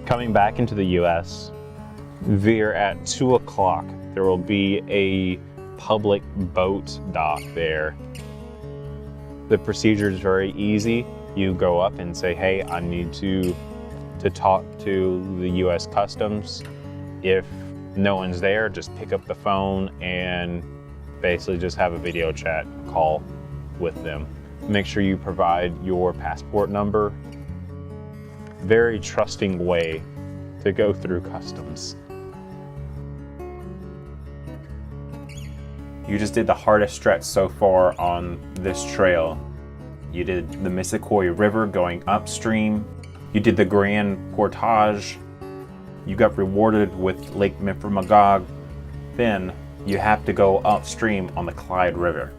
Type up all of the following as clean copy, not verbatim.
Coming back into the US, veer at 2 o'clock. There will be a public boat dock there. The procedure is very easy. You go up and say, hey, I need to talk to the US Customs. If no one's there, just pick up the phone and basically just have a video chat call with them. Make sure you provide your passport number. Very trusting way to go through customs. You just did the hardest stretch so far on this trail. You did the Missisquoi River going upstream. You did the Grand Portage. You got rewarded with Lake Memphremagog. Then you have to go upstream on the Clyde River.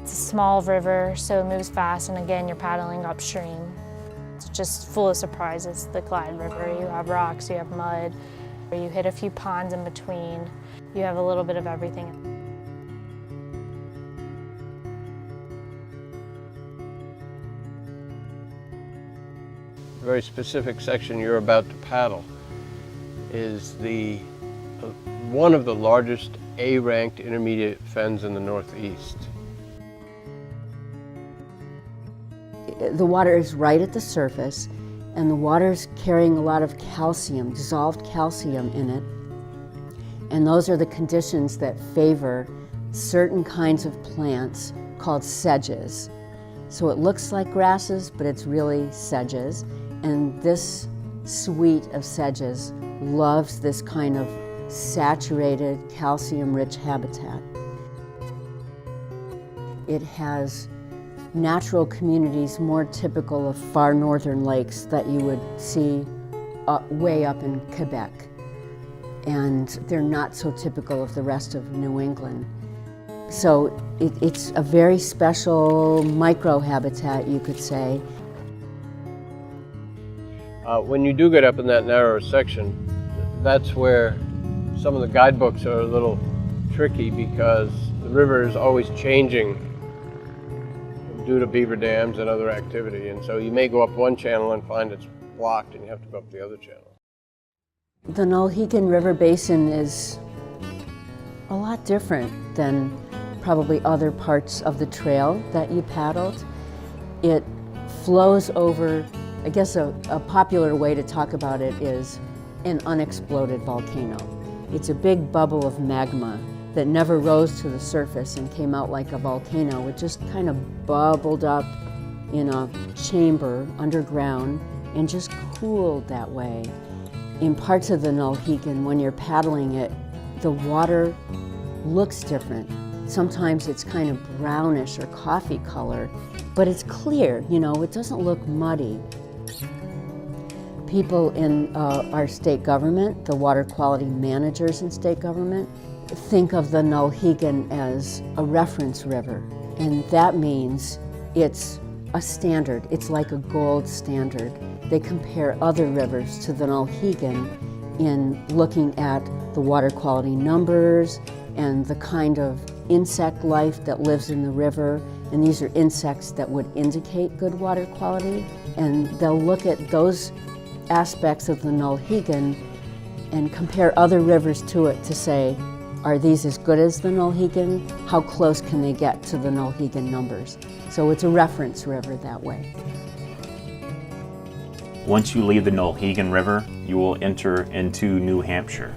It's a small river, so it moves fast, and again, you're paddling upstream. It's just full of surprises, the Clyde River. You have rocks, you have mud, you hit a few ponds in between. You have a little bit of everything. A very specific section you're about to paddle is one of the largest A-ranked intermediate fens in the Northeast. The water is right at the surface, and the water's carrying a lot of calcium, dissolved calcium in it. And those are the conditions that favor certain kinds of plants called sedges. So it looks like grasses, but it's really sedges. And this suite of sedges loves this kind of saturated, calcium-rich habitat. It has natural communities more typical of far northern lakes that you would see way up in Quebec. And they're not so typical of the rest of New England. So it's a very special micro-habitat, you could say. When you do get up in that narrower section, that's where some of the guidebooks are a little tricky because the river is always changing due to beaver dams and other activity. And so you may go up one channel and find it's blocked and you have to go up the other channel. The Nullhegen River Basin is a lot different than probably other parts of the trail that you paddled. It flows over, I guess a popular way to talk about it is an unexploded volcano. It's a big bubble of magma that never rose to the surface and came out like a volcano. It just kind of bubbled up in a chamber underground and just cooled that way. In parts of the Nullhegen, when you're paddling it, the water looks different. Sometimes it's kind of brownish or coffee color, but it's clear, you know, it doesn't look muddy. People in our state government, the water quality managers in state government, think of the Nullhegen as a reference river, and that means it's a standard. It's like a gold standard. They compare other rivers to the Nullhegen in looking at the water quality numbers and the kind of insect life that lives in the river, and these are insects that would indicate good water quality, and they'll look at those aspects of the Nullhegen and compare other rivers to it to say, are these as good as the Nullhegen? How close can they get to the Nullhegen numbers? So it's a reference river that way. Once you leave the Nullhegen River, you will enter into New Hampshire.